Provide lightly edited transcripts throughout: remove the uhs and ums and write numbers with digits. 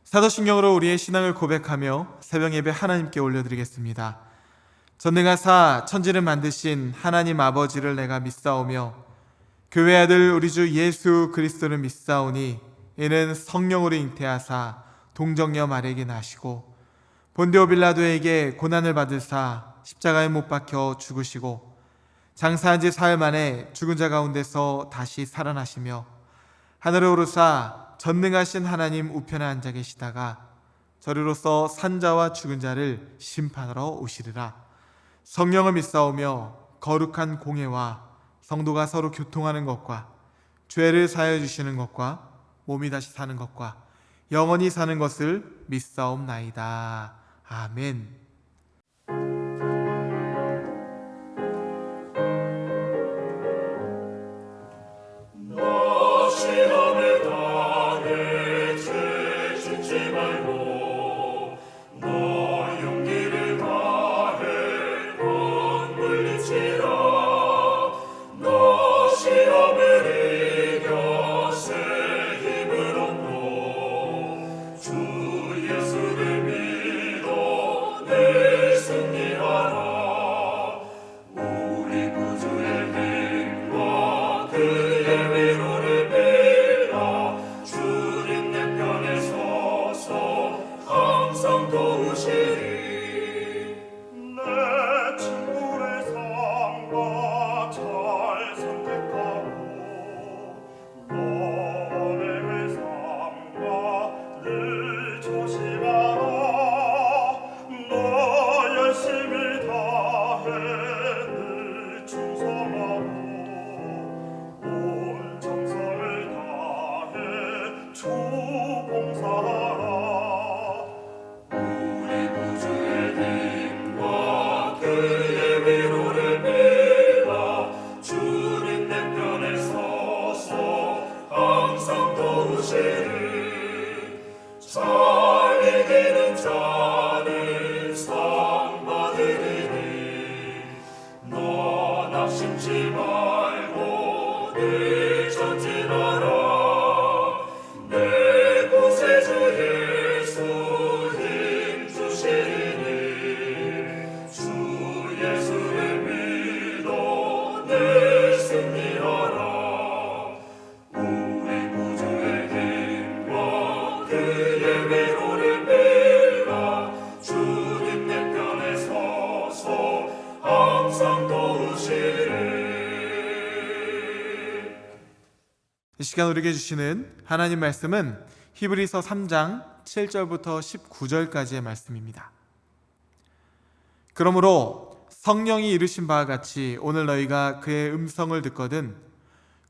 사도신경으로 우리의 신앙을 고백하며 새벽 예배 하나님께 올려드리겠습니다. 전능하사 천지를 만드신 하나님 아버지를 내가 믿사오며 교회 아들 우리 주 예수 그리스도를 믿사오니 이는 성령으로 잉태하사 동정녀 마리아에게 나시고 본디오 빌라도에게 고난을 받으사 십자가에 못 박혀 죽으시고 장사한 지 사흘 만에 죽은 자 가운데서 다시 살아나시며 하늘에 오르사 전능하신 하나님 우편에 앉아 계시다가 저리로서 산자와 죽은 자를 심판하러 오시리라. 성령을 믿사오며 거룩한 공예와 성도가 서로 교통하는 것과 죄를 사하여 주시는 것과 몸이 다시 사는 것과 영원히 사는 것을 믿사옵나이다. 아멘. 이 시간 우리에게 주시는 하나님 말씀은 히브리서 3장 7절부터 19절까지의 말씀입니다. 그러므로 성령이 이르신 바와 같이 오늘 너희가 그의 음성을 듣거든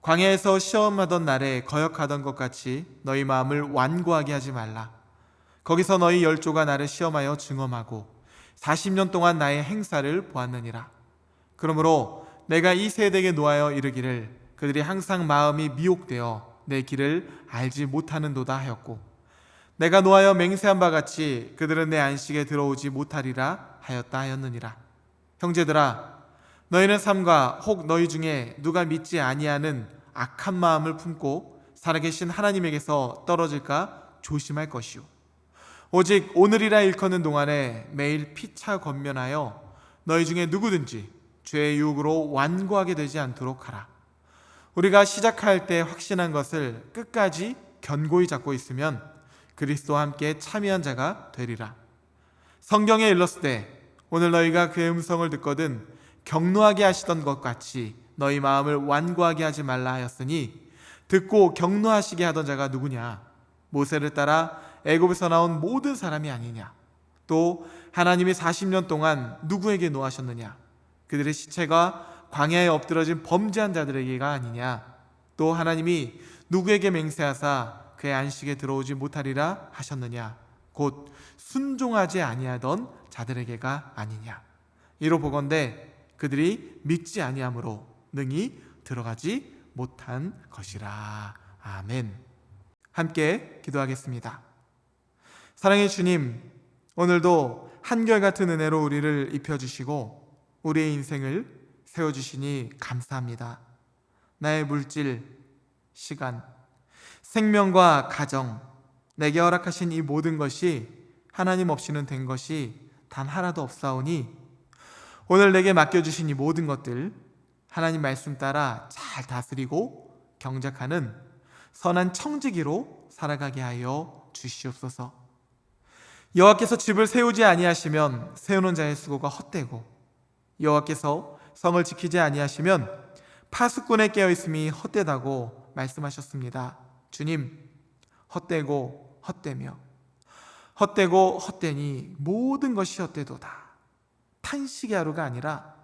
광야에서 시험하던 날에 거역하던 것 같이 너희 마음을 완고하게 하지 말라. 거기서 너희 열조가 나를 시험하여 증언하고 40년 동안 나의 행사를 보았느니라. 그러므로 내가 이 세대에게 노하여 이르기를 그들이 항상 마음이 미혹되어 내 길을 알지 못하는도다 하였고 내가 노하여 맹세한 바 같이 그들은 내 안식에 들어오지 못하리라 하였다 하였느니라. 형제들아, 너희는 삼가 혹 너희 중에 누가 믿지 아니하는 악한 마음을 품고 살아계신 하나님에게서 떨어질까 조심할 것이요 오직 오늘이라 일컫는 동안에 매일 피차 권면하여 너희 중에 누구든지 죄의 유혹으로 완고하게 되지 않도록 하라. 우리가 시작할 때 확신한 것을 끝까지 견고히 잡고 있으면 그리스도와 함께 참여한 자가 되리라. 성경에 일렀으되 오늘 너희가 그의 음성을 듣거든 격노하게 하시던 것 같이 너희 마음을 완고하게 하지 말라 하였으니 듣고 격노하시게 하던 자가 누구냐? 모세를 따라 애굽에서 나온 모든 사람이 아니냐? 또 하나님이 40년 동안 누구에게 노하셨느냐? 그들의 시체가 광야에 엎드러진 범죄한 자들에게가 아니냐? 또 하나님이 누구에게 맹세하사 그의 안식에 들어오지 못하리라 하셨느냐? 곧 순종하지 아니하던 자들에게가 아니냐? 이로 보건대 그들이 믿지 아니함으로 능히 들어가지 못한 것이라. 아멘. 함께 기도하겠습니다. 사랑의 주님, 오늘도 한결같은 은혜로 우리를 입혀주시고 우리의 인생을 세워주시니 감사합니다. 나의 물질, 시간, 생명과 가정, 내게 허락하신 이 모든 것이 하나님 없이는 된 것이 단 하나도 없사오니 오늘 내게 맡겨주신 이 모든 것들 하나님 말씀 따라 잘 다스리고 경작하는 선한 청지기로 살아가게 하여 주시옵소서. 여호와께서 집을 세우지 아니하시면 세우는 자의 수고가 헛되고 여호와께서 성을 지키지 아니하시면 파수꾼의 깨어있음이 헛되다고 말씀하셨습니다. 주님, 헛되고 헛되며 헛되고 헛되니 모든 것이 헛되도다. 탄식의 하루가 아니라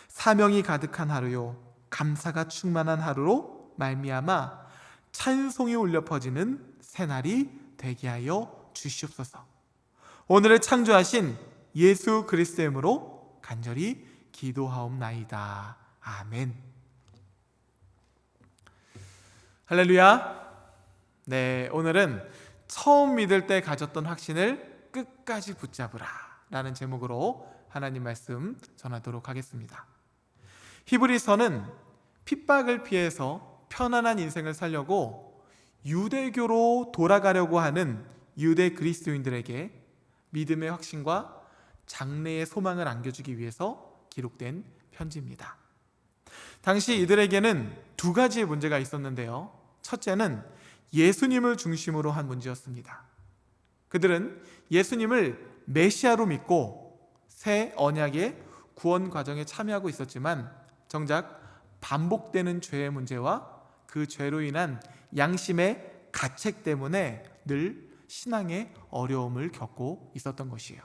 사명이 가득한 하루요 감사가 충만한 하루로 말미암아 찬송이 울려 퍼지는 새날이 되게 하여 주시옵소서. 오늘을 창조하신 예수 그리스도의 이름으로 간절히 기도하옵나이다. 아멘. 할렐루야. 네, 오늘은 처음 믿을 때 가졌던 확신을 끝까지 붙잡으라 라는 제목으로 하나님 말씀 전하도록 하겠습니다. 히브리서는 핍박을 피해서 편안한 인생을 살려고 유대교로 돌아가려고 하는 유대 그리스도인들에게 믿음의 확신과 장래의 소망을 안겨주기 위해서 기록된 편지입니다. 당시 이들에게는 두 가지의 문제가 있었는데요. 첫째는 예수님을 중심으로 한 문제였습니다. 그들은 예수님을 메시아로 믿고 새 언약의 구원 과정에 참여하고 있었지만 정작 반복되는 죄의 문제와 그 죄로 인한 양심의 가책 때문에 늘 신앙의 어려움을 겪고 있었던 것이에요.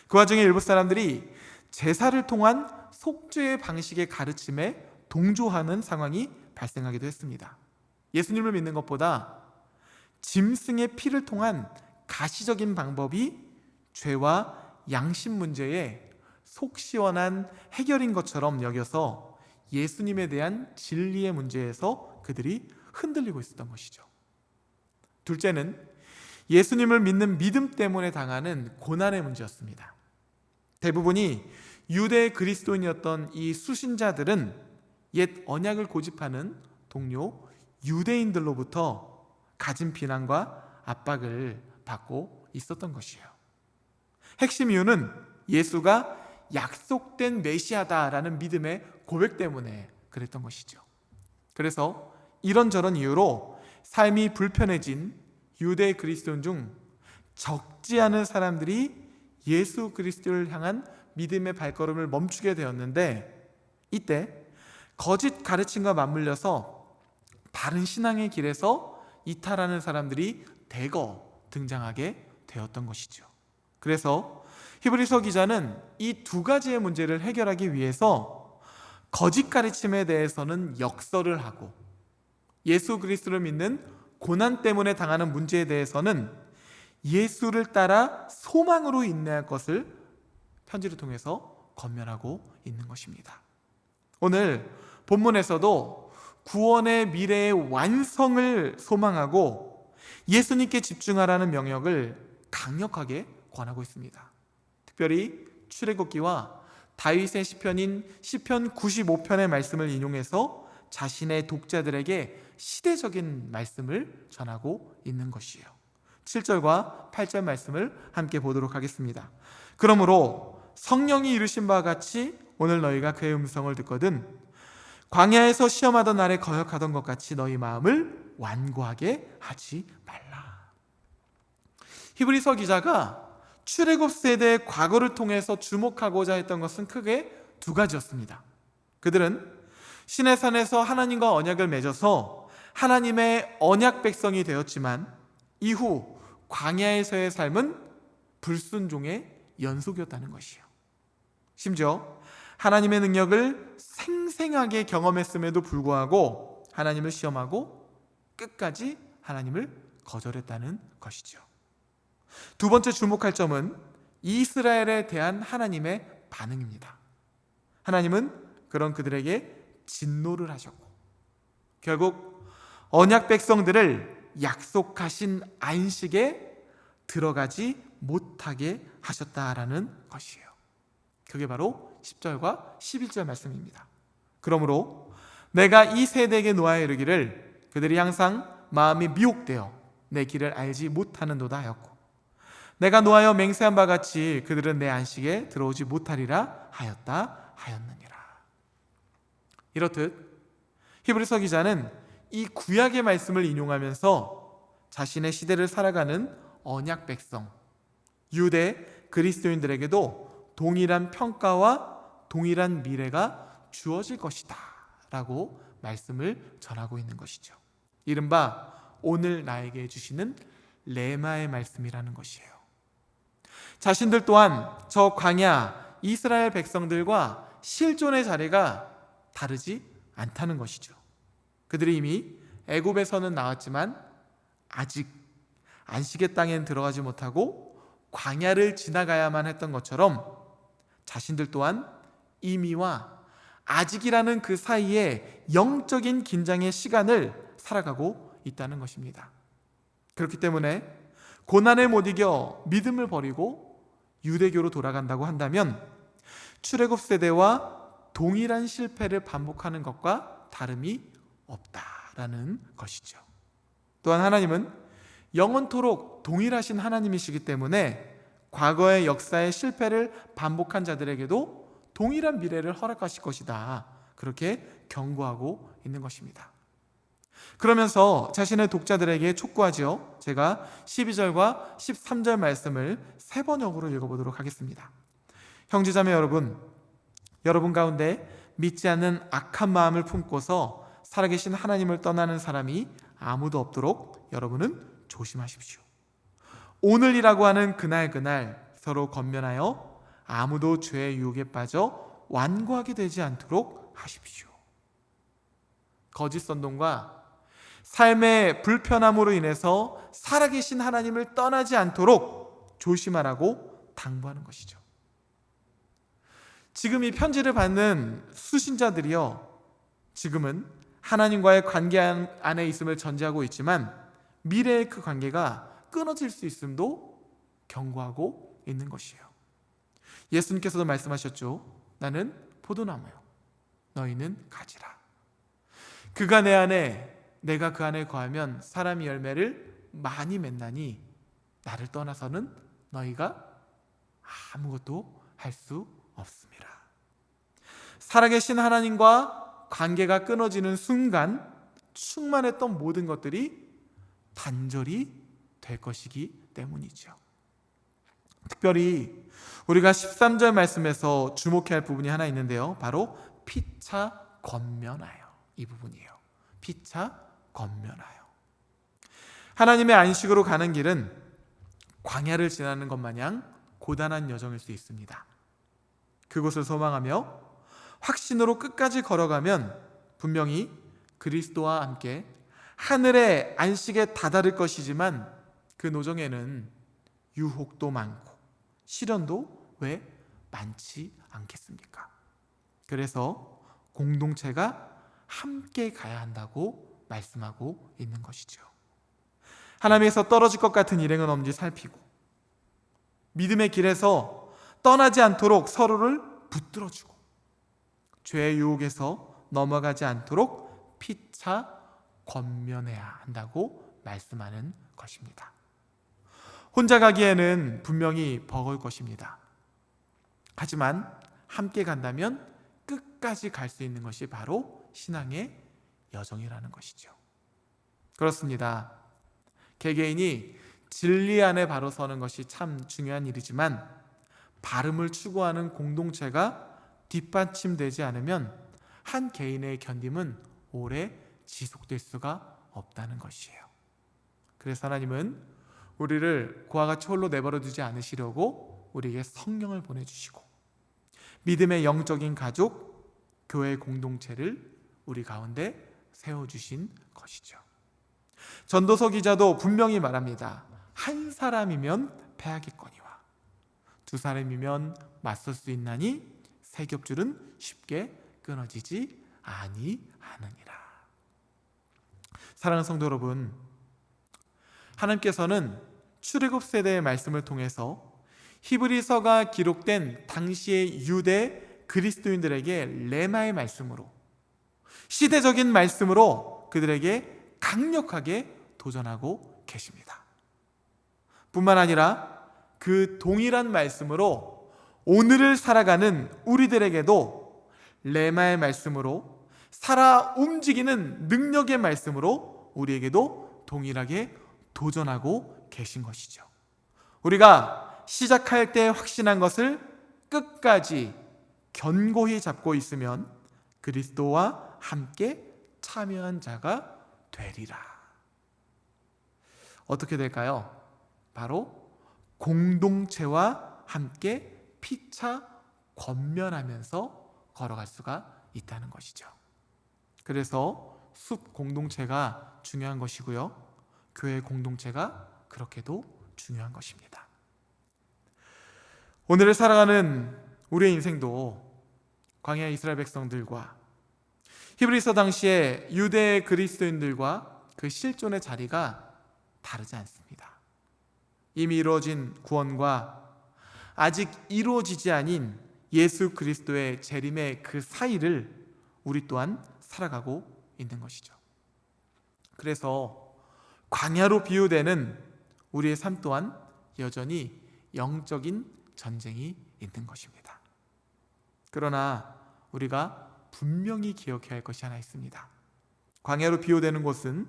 그 와중에 일부 사람들이 제사를 통한 속죄의 방식의 가르침에 동조하는 상황이 발생하기도 했습니다. 예수님을 믿는 것보다 짐승의 피를 통한 가시적인 방법이 죄와 양심 문제의 속 시원한 해결인 것처럼 여겨서 예수님에 대한 진리의 문제에서 그들이 흔들리고 있었던 것이죠. 둘째는 예수님을 믿는 믿음 때문에 당하는 고난의 문제였습니다. 대부분이 유대 그리스도인이었던 이 수신자들은 옛 언약을 고집하는 동료 유대인들로부터 가진 비난과 압박을 받고 있었던 것이에요. 핵심 이유는 예수가 약속된 메시아다라는 믿음의 고백 때문에 그랬던 것이죠. 그래서 이런저런 이유로 삶이 불편해진 유대 그리스도인 중 적지 않은 사람들이 예수 그리스도를 향한 믿음의 발걸음을 멈추게 되었는데, 이때 거짓 가르침과 맞물려서 바른 신앙의 길에서 이탈하는 사람들이 대거 등장하게 되었던 것이죠. 그래서 히브리서 기자는 이 두 가지의 문제를 해결하기 위해서 거짓 가르침에 대해서는 역설을 하고 예수 그리스도를 믿는 고난 때문에 당하는 문제에 대해서는 예수를 따라 소망으로 인내할 것을 편지를 통해서 권면하고 있는 것입니다. 오늘 본문에서도 구원의 미래의 완성을 소망하고 예수님께 집중하라는 명령을 강력하게 권하고 있습니다. 특별히 출애굽기와 다윗의 시편인 시편 95편의 말씀을 인용해서 자신의 독자들에게 시대적인 말씀을 전하고 있는 것이에요. 7절과 8절 말씀을 함께 보도록 하겠습니다. 그러므로 성령이 이르신 바와 같이 오늘 너희가 그의 음성을 듣거든 광야에서 시험하던 날에 거역하던 것 같이 너희 마음을 완고하게 하지 말라. 히브리서 기자가 출애굽 세대의 과거를 통해서 주목하고자 했던 것은 크게 두 가지였습니다. 그들은 시내산에서 하나님과 언약을 맺어서 하나님의 언약 백성이 되었지만 이후 광야에서의 삶은 불순종의 연속이었다는 것이에요. 심지어 하나님의 능력을 생생하게 경험했음에도 불구하고 하나님을 시험하고 끝까지 하나님을 거절했다는 것이죠. 두 번째 주목할 점은 이스라엘에 대한 하나님의 반응입니다. 하나님은 그런 그들에게 진노를 하셨고 결국 언약 백성들을 약속하신 안식에 들어가지 못하게 하셨다라는 것이에요. 그게 바로 10절과 11절 말씀입니다. 그러므로 내가 이 세대에게 노하여 이르기를 그들이 항상 마음이 미혹되어 내 길을 알지 못하는도다 하였고, 내가 노하여 맹세한 바 같이 그들은 내 안식에 들어오지 못하리라 하였다 하였느니라. 이렇듯 히브리서 기자는 이 구약의 말씀을 인용하면서 자신의 시대를 살아가는 언약 백성, 유대 그리스도인들에게도 동일한 평가와 동일한 미래가 주어질 것이다 라고 말씀을 전하고 있는 것이죠. 이른바 오늘 나에게 주시는 레마의 말씀이라는 것이에요. 자신들 또한 저 광야 이스라엘 백성들과 실존의 자리가 다르지 않다는 것이죠. 그들이 이미 애굽에서는 나왔지만 아직 안식의 땅엔 들어가지 못하고 광야를 지나가야만 했던 것처럼 자신들 또한 이미와 아직이라는 그 사이에 영적인 긴장의 시간을 살아가고 있다는 것입니다. 그렇기 때문에 고난을 못 이겨 믿음을 버리고 유대교로 돌아간다고 한다면 출애굽 세대와 동일한 실패를 반복하는 것과 다름이 없다라는 것이죠. 또한 하나님은 영원토록 동일하신 하나님이시기 때문에 과거의 역사의 실패를 반복한 자들에게도 동일한 미래를 허락하실 것이다, 그렇게 경고하고 있는 것입니다. 그러면서 자신의 독자들에게 촉구하죠. 제가 12절과 13절 말씀을 세 번역으로 읽어보도록 하겠습니다. 형제자매 여러분 가운데 믿지 않는 악한 마음을 품고서 살아계신 하나님을 떠나는 사람이 아무도 없도록 여러분은 조심하십시오. 오늘이라고 하는 그날 서로 권면하여 아무도 죄의 유혹에 빠져 완고하게 되지 않도록 하십시오. 거짓 선동과 삶의 불편함으로 인해서 살아계신 하나님을 떠나지 않도록 조심하라고 당부하는 것이죠. 지금 이 편지를 받는 수신자들이요, 지금은 하나님과의 관계 안에 있음을 전제하고 있지만 미래의 그 관계가 끊어질 수 있음도 경고하고 있는 것이에요. 예수님께서도 말씀하셨죠. 나는 포도나무요, 너희는 가지라. 그가 내 안에, 내가 그 안에 거하면 사람이 열매를 많이 맺나니 나를 떠나서는 너희가 아무것도 할 수 없습니다. 살아계신 하나님과 관계가 끊어지는 순간 충만했던 모든 것들이 단절이 될 것이기 때문이죠. 특별히 우리가 13절 말씀에서 주목해야 할 부분이 하나 있는데요, 바로 피차 권면하여, 이 부분이에요. 피차 권면하여. 하나님의 안식으로 가는 길은 광야를 지나는 것 마냥 고단한 여정일 수 있습니다. 그곳을 소망하며 확신으로 끝까지 걸어가면 분명히 그리스도와 함께 하늘의 안식에 다다를 것이지만 그 노정에는 유혹도 많고 시련도 왜 많지 않겠습니까? 그래서 공동체가 함께 가야 한다고 말씀하고 있는 것이죠. 하나님에서 떨어질 것 같은 일행은 없는지 살피고 믿음의 길에서 떠나지 않도록 서로를 붙들어주고 죄의 유혹에서 넘어가지 않도록 피차 권면해야 한다고 말씀하는 것입니다. 혼자 가기에는 분명히 버거울 것입니다. 하지만 함께 간다면 끝까지 갈 수 있는 것이 바로 신앙의 여정이라는 것이죠. 그렇습니다. 개개인이 진리 안에 바로 서는 것이 참 중요한 일이지만 바름을 추구하는 공동체가 뒷받침되지 않으면 한 개인의 견딤은 오래 지속될 수가 없다는 것이에요. 그래서 하나님은 우리를 그와 같이 홀로 내버려 두지 않으시려고 우리에게 성령을 보내주시고 믿음의 영적인 가족, 교회 공동체를 우리 가운데 세워주신 것이죠. 전도서 기자도 분명히 말합니다. 한 사람이면 패하겠거니와 두 사람이면 맞설 수 있나니 세 겹줄은 쉽게 끊어지지 아니하느니라. 사랑하는 성도 여러분, 하나님께서는 출애굽 세대의 말씀을 통해서 히브리서가 기록된 당시의 유대 그리스도인들에게 레마의 말씀으로, 시대적인 말씀으로 그들에게 강력하게 도전하고 계십니다. 뿐만 아니라 그 동일한 말씀으로 오늘을 살아가는 우리들에게도 레마의 말씀으로 살아 움직이는 능력의 말씀으로 우리에게도 동일하게 도전하고 계신 것이죠. 우리가 시작할 때 확신한 것을 끝까지 견고히 잡고 있으면 그리스도와 함께 참여한 자가 되리라. 어떻게 될까요? 바로 공동체와 함께 피차 권면하면서 걸어갈 수가 있다는 것이죠. 그래서 숲 공동체가 중요한 것이고요, 교회 공동체가 그렇게도 중요한 것입니다. 오늘을 살아가는 우리의 인생도 광야 이스라엘 백성들과 히브리서 당시에 유대 그리스도인들과 그 실존의 자리가 다르지 않습니다. 이미 이루어진 구원과 아직 이루어지지 않은 예수 그리스도의 재림의 그 사이를 우리 또한 살아가고 있는 것이죠. 그래서 광야로 비유되는 우리의 삶 또한 여전히 영적인 전쟁이 있는 것입니다. 그러나 우리가 분명히 기억해야 할 것이 하나 있습니다. 광야로 비유되는 곳은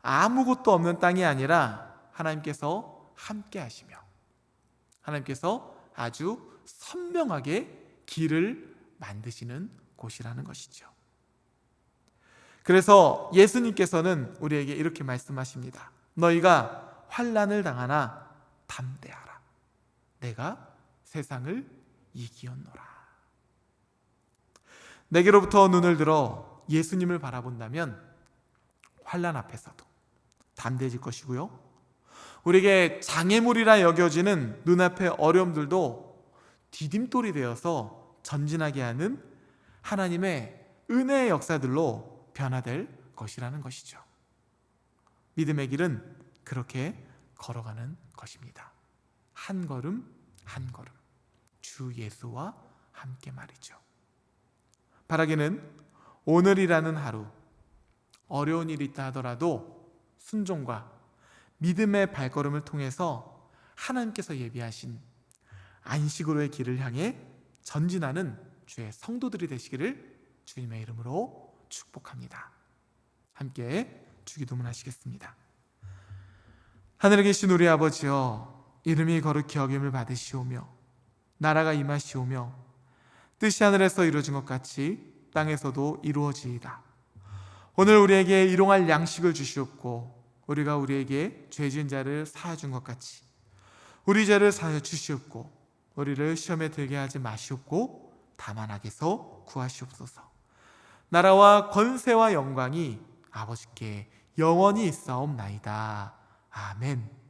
아무것도 없는 땅이 아니라 하나님께서 함께 하시며 하나님께서 아주 선명하게 길을 만드시는 곳이라는 것이죠. 그래서 예수님께서는 우리에게 이렇게 말씀하십니다. 너희가 환난을 당하나 담대하라. 내가 세상을 이기었노라. 내게로부터 눈을 들어 예수님을 바라본다면 환난 앞에서도 담대해질 것이고요, 우리에게 장애물이라 여겨지는 눈앞의 어려움들도 디딤돌이 되어서 전진하게 하는 하나님의 은혜의 역사들로 변화될 것이라는 것이죠. 믿음의 길은 그렇게 걸어가는 것입니다. 한 걸음 한 걸음 주 예수와 함께 말이죠. 바라기는 오늘이라는 하루 어려운 일이 있다 하더라도 순종과 믿음의 발걸음을 통해서 하나님께서 예비하신 안식으로의 길을 향해 전진하는 주의 성도들이 되시기를 주님의 이름으로 축복합니다. 함께 주기도문 하시겠습니다. 하늘에 계신 우리 아버지여, 이름이 거룩히 여김을 받으시오며 나라가 임하시오며 뜻이 하늘에서 이루어진 것 같이 땅에서도 이루어지이다. 오늘 우리에게 일용할 양식을 주시옵고 우리가 우리에게 죄 지은 자를 사하준 것 같이 우리 죄를 사하여 주시옵고 우리를 시험에 들게 하지 마시옵고 다만 악에서 구하시옵소서. 나라와 권세와 영광이 아버지께 영원히 있사옵나이다. 아멘.